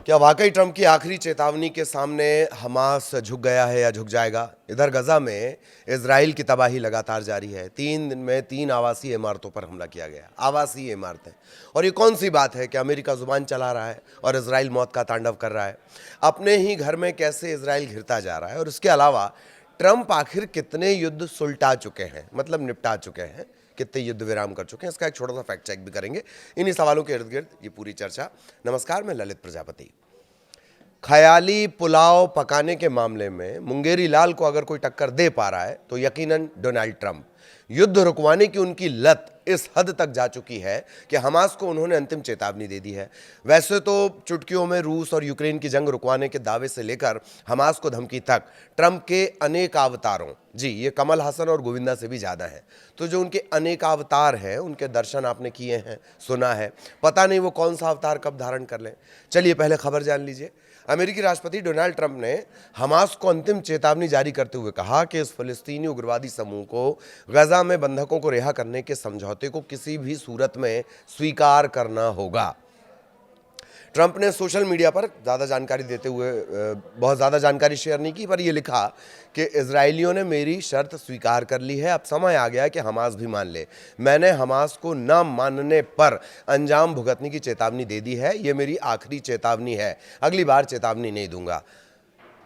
क्या वाकई ट्रंप की आखिरी चेतावनी के सामने हमास झुक गया है या झुक जाएगा? इधर गजा में इजराइल की तबाही लगातार जारी है। 3 दिन में 3 आवासीय इमारतों पर हमला किया गया। आवासीय इमारतें। और ये कौन सी बात है कि अमेरिका जुबान चला रहा है और इजराइल मौत का तांडव कर रहा है। अपने ही घर में कैसे इजराइल घिरता जा रहा है, और इसके अलावा ट्रंप आखिर कितने युद्ध सुलटा चुके हैं, मतलब निपटा चुके हैं, कितने युद्ध विराम कर चुके हैं, इसका एक छोटा सा फैक्ट चेक भी करेंगे। इन्हीं सवालों के इर्द गिर्द ये पूरी चर्चा। नमस्कार, मैं ललित प्रजापति। ख्याली पुलाव पकाने के मामले में मुंगेरी लाल को अगर कोई टक्कर दे पा रहा है तो यकीनन डोनाल्ड ट्रंप। युद्ध रुकवाने की उनकी लत इस हद तक जा चुकी है कि हमास को उन्होंने अंतिम चेतावनी दे दी है। वैसे तो चुटकियों में रूस और यूक्रेन की जंग रुकवाने के दावे से लेकर हमास को धमकी तक ट्रंप के अनेक अवतारों, जी ये कमल हसन और गोविंदा से भी ज़्यादा है, तो जो उनके अनेक अवतार हैं उनके दर्शन आपने किए हैं, सुना है, पता नहीं वो कौन सा अवतार कब धारण कर लें। चलिए पहले खबर जान लीजिए। अमेरिकी राष्ट्रपति डोनाल्ड ट्रंप ने हमास को अंतिम चेतावनी जारी करते हुए कहा कि इस फिलिस्तीनी उग्रवादी समूह को गजा में बंधकों को रिहा करने के समझौते को किसी भी सूरत में स्वीकार करना होगा। ट्रंप ने सोशल मीडिया पर ज़्यादा जानकारी देते हुए बहुत ज़्यादा जानकारी शेयर नहीं की, पर यह लिखा कि इजरायलियों ने मेरी शर्त स्वीकार कर ली है, अब समय आ गया कि हमास भी मान ले। मैंने हमास को न मानने पर अंजाम भुगतने की चेतावनी दे दी है। ये मेरी आखिरी चेतावनी है, अगली बार चेतावनी नहीं दूंगा।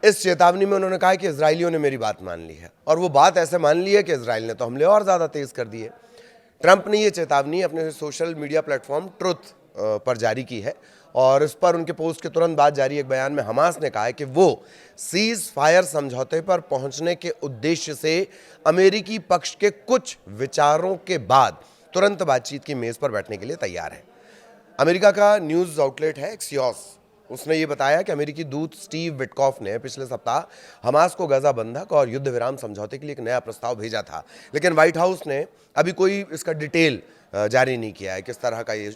इस चेतावनी में उन्होंने कहा कि इजरायलियों ने मेरी बात मान ली है, और वो बात ऐसे मान ली है कि इजराइल ने तो हमले और ज़्यादा तेज़ कर दिए। ट्रंप ने ये चेतावनी अपने सोशल मीडिया प्लेटफॉर्म ट्रुथ पर जारी की है, और इस पर उनके पोस्ट के तुरंत बाद जारी एक बयान में हमास ने कहा है कि वो सीज फायर समझौते पर पहुंचने के उद्देश्य से अमेरिकी पक्ष के कुछ विचारों के बाद तुरंत बातचीत की मेज पर बैठने के लिए तैयार है। अमेरिका का न्यूज़ आउटलेट है एक्सियोस, उसने ये बताया कि अमेरिकी दूत स्टीव विटकॉफ ने पिछले सप्ताह हमास को गजा बंधक और युद्ध विराम समझौते के लिए एक नया प्रस्ताव भेजा था, लेकिन व्हाइट हाउस ने अभी कोई इसका डिटेल जारी नहीं किया है, किस तरह का ये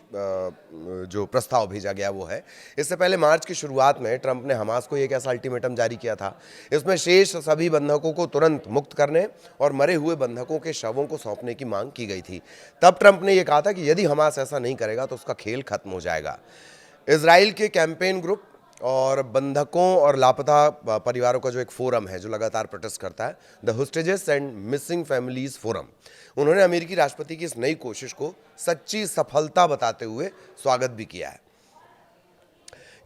जो प्रस्ताव भेजा गया वो है। इससे पहले मार्च की शुरुआत में ट्रंप ने हमास को एक ऐसा अल्टीमेटम जारी किया था, इसमें शेष सभी बंधकों को तुरंत मुक्त करने और मरे हुए बंधकों के शवों को सौंपने की मांग की गई थी। तब ट्रंप ने यह कहा था कि यदि हमास ऐसा नहीं करेगा तो उसका खेल खत्म हो जाएगा। इजराइल के कैंपेन ग्रुप और बंधकों और लापता परिवारों का जो एक फोरम है जो लगातार प्रोटेस्ट करता है, the hostages and missing families forum, उन्होंने अमेरिकी राष्ट्रपति की इस नई कोशिश को सच्ची सफलता बताते हुए स्वागत भी किया है।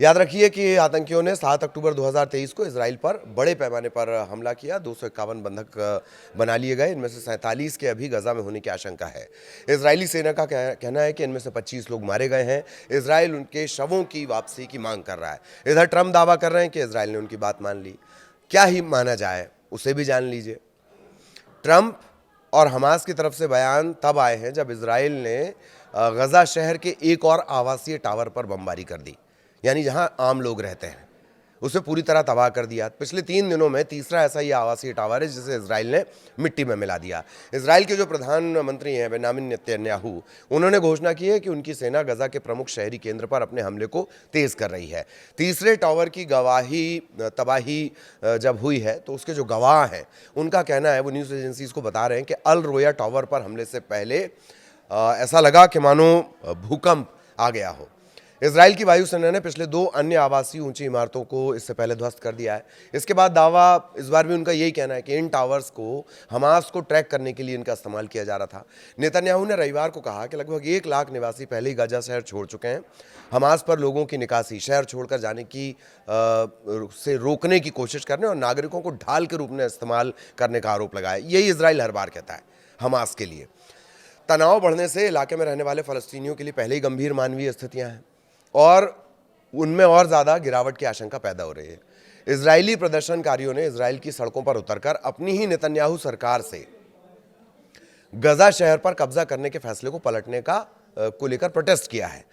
याद रखिए कि आतंकियों ने 7 अक्टूबर 2023 को इजराइल पर बड़े पैमाने पर हमला किया। 251 बंधक बना लिए गए, इनमें से 47 के अभी गजा में होने की आशंका है। इजरायली सेना का कहना है कि इनमें से 25 लोग मारे गए हैं। इजराइल उनके शवों की वापसी की मांग कर रहा है। इधर ट्रंप दावा कर रहे हैं कि इजराइल ने उनकी बात मान ली। क्या ही माना जाए उसे भी जान लीजिए। ट्रंप और हमास की तरफ से बयान तब आए हैं जब इजराइल ने गजा शहर के एक और आवासीय टावर पर बमबारी कर दी, यानी जहां आम लोग रहते हैं, उसे पूरी तरह तबाह कर दिया। पिछले 3 दिनों में तीसरा ऐसा ही आवासीय टावर है जिसे इजराइल ने मिट्टी में मिला दिया। इजराइल के जो प्रधानमंत्री हैं बेंजामिन नेतन्याहू, उन्होंने घोषणा की है कि उनकी सेना गजा के प्रमुख शहरी केंद्र पर अपने हमले को तेज कर रही है। तीसरे टावर की तबाही जब हुई है तो उसके जो गवाह हैं उनका कहना है, वो न्यूज़ एजेंसीज को बता रहे हैं कि अल रोया टावर पर हमले से पहले ऐसा लगा कि मानो भूकंप आ गया हो। इजराइल की वायुसेना ने पिछले 2 अन्य आवासीय ऊंची इमारतों को इससे पहले ध्वस्त कर दिया है। इसके बाद दावा इस बार भी उनका यही कहना है कि इन टावर्स को हमास को ट्रैक करने के लिए इनका इस्तेमाल किया जा रहा था। नेतन्याहू ने रविवार को कहा कि लगभग 1 लाख निवासी पहले ही गजा शहर छोड़ चुके हैं। हमास पर लोगों की निकासी, शहर छोड़कर जाने की से रोकने की कोशिश करने और नागरिकों को ढाल के रूप में इस्तेमाल करने का आरोप लगाया। यही इजराइल हर बार कहता है हमास के लिए। तनाव बढ़ने से इलाके में रहने वाले फ़लस्तीनियों के लिए पहले ही गंभीर मानवीय स्थितियाँ हैं और उनमें और ज़्यादा गिरावट की आशंका पैदा हो रही है। इजरायली प्रदर्शनकारियों ने इजराइल की सड़कों पर उतरकर अपनी ही नेतन्याहू सरकार से गजा शहर पर कब्जा करने के फैसले को पलटने को लेकर प्रोटेस्ट किया है।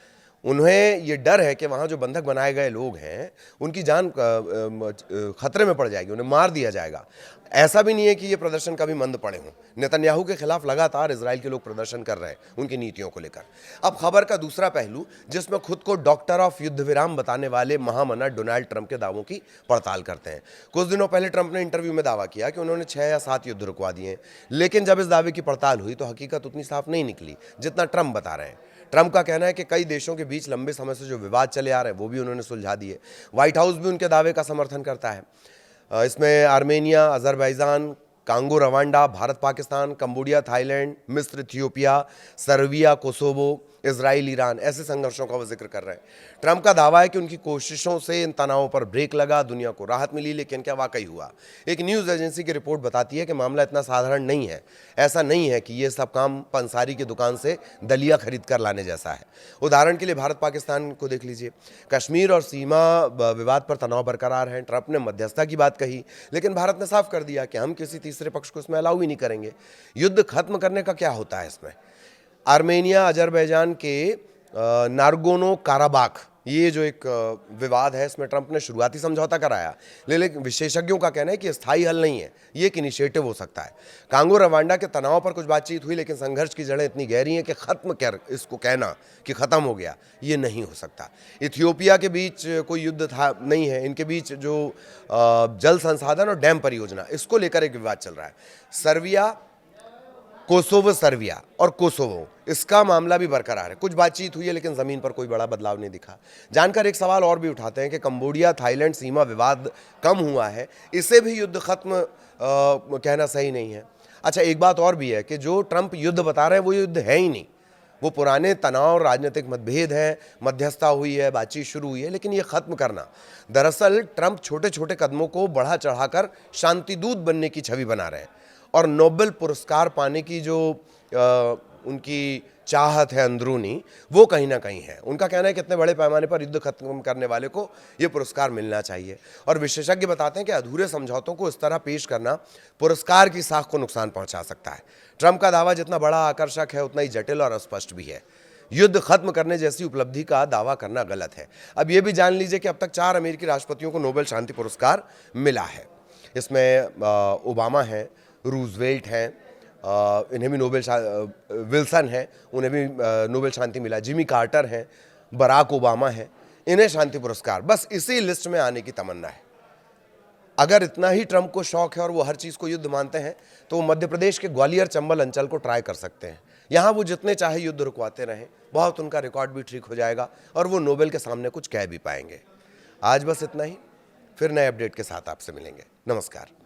उन्हें ये डर है कि वहाँ जो बंधक बनाए गए लोग हैं उनकी जान खतरे में पड़ जाएगी, उन्हें मार दिया जाएगा। ऐसा भी नहीं है कि ये प्रदर्शन कभी मंद पड़े हों। नेतन्याहू के खिलाफ लगातार इजराइल के लोग प्रदर्शन कर रहे हैं उनकी नीतियों को लेकर। अब खबर का दूसरा पहलू, जिसमें खुद को डॉक्टर ऑफ युद्ध विराम बताने वाले महामना डोनाल्ड ट्रंप के दावों की पड़ताल करते हैं। कुछ दिनों पहले ट्रंप ने इंटरव्यू में दावा किया कि उन्होंने 6 या 7 युद्ध रुकवा दिए हैं, लेकिन जब इस दावे की पड़ताल हुई तो हकीकत उतनी साफ नहीं निकली जितना ट्रंप बता रहे हैं। ट्रंप का कहना है कि कई देशों के बीच लंबे समय से जो विवाद चले आ रहे हैं वो भी उन्होंने सुलझा दिए। व्हाइट हाउस भी उनके दावे का समर्थन करता है। इसमें Armenia, Azerbaijan, Congo, Rwanda, Bharat, Pakistan, Cambodia, Thailand, मिस्र, Ethiopia, Serbia, Kosovo, Israel, Iran, ऐसे संघर्षों का वो जिक्र कर रहे हैं। ट्रंप का दावा है कि उनकी कोशिशों से इन तनावों पर ब्रेक लगा, दुनिया को राहत मिली, लेकिन क्या वाकई हुआ? एक न्यूज़ एजेंसी की रिपोर्ट बताती है कि मामला इतना साधारण नहीं है। ऐसा नहीं है कि ये सब काम पंसारी की दुकान से दलिया खरीद कर लाने जैसा है। उदाहरण के लिए भारत पाकिस्तान को देख लीजिए। कश्मीर और सीमा विवाद पर तनाव बरकरार है। ट्रंप ने मध्यस्थता की बात कही, लेकिन भारत ने साफ कर दिया कि हम किसी तीसरे पक्ष को इसमें अलाउ ही नहीं करेंगे। युद्ध खत्म करने का क्या होता है इसमें? आर्मेनिया, अजरबैजान के नारगोनो काराबाख, ये जो एक विवाद है, इसमें ट्रंप ने शुरुआती समझौता कराया, लेकिन विशेषज्ञों का कहना है कि स्थायी हल नहीं है, ये एक इनिशिएटिव हो सकता है। कांगो रवांडा के तनाव पर कुछ बातचीत हुई, लेकिन संघर्ष की जड़ें इतनी गहरी हैं कि खत्म कर इसको कहना कि खत्म हो गया, ये नहीं हो सकता। इथियोपिया के बीच कोई युद्ध था नहीं है, इनके बीच जो जल संसाधन और डैम परियोजना, इसको लेकर एक विवाद चल रहा है। सर्बिया, कोसोवो, सर्बिया और कोसोवो, इसका मामला भी बरकरार है। कुछ बातचीत हुई है, लेकिन ज़मीन पर कोई बड़ा बदलाव नहीं दिखा। जानकर एक सवाल और भी उठाते हैं कि कंबोडिया थाईलैंड सीमा विवाद कम हुआ है, इसे भी युद्ध खत्म कहना सही नहीं है। अच्छा, एक बात और भी है कि जो ट्रंप युद्ध बता रहे हैं वो युद्ध है ही नहीं, वो पुराने तनाव, राजनीतिक मतभेद हैं, मध्यस्थता हुई है, बातचीत शुरू हुई है, लेकिन ये खत्म करना, दरअसल ट्रंप छोटे छोटे कदमों को बढ़ा चढ़ाकर शांतिदूत बनने की छवि बना रहे हैं। और नोबेल पुरस्कार पाने की जो उनकी चाहत है अंदरूनी, वो कहीं ना कहीं है। उनका कहना है कि इतने बड़े पैमाने पर युद्ध खत्म करने वाले को ये पुरस्कार मिलना चाहिए। और विशेषज्ञ बताते हैं कि अधूरे समझौतों को इस तरह पेश करना पुरस्कार की साख को नुकसान पहुंचा सकता है। ट्रंप का दावा जितना बड़ा आकर्षक है, उतना ही जटिल और अस्पष्ट भी है। युद्ध खत्म करने जैसी उपलब्धि का दावा करना गलत है। अब ये भी जान लीजिए कि अब तक 4 अमेरिकी राष्ट्रपतियों को नोबेल शांति पुरस्कार मिला है। इसमें ओबामा हैं, रूजवेल्ट हैं, इन्हें भी विल्सन है, उन्हें भी नोबेल शांति मिला। जिमी कार्टर हैं, बराक ओबामा हैं, इन्हें शांति पुरस्कार। बस इसी लिस्ट में आने की तमन्ना है। अगर इतना ही ट्रंप को शौक है और वो हर चीज़ को युद्ध मानते हैं, तो वो मध्य प्रदेश के ग्वालियर चंबल अंचल को ट्राई कर सकते हैं। यहाँ वो जितने चाहे युद्ध रुकवाते रहें, बहुत उनका रिकॉर्ड भी ठीक हो जाएगा और वो नोबेल के सामने कुछ कह भी पाएंगे। आज बस इतना ही, फिर नए अपडेट के साथ आपसे मिलेंगे। नमस्कार।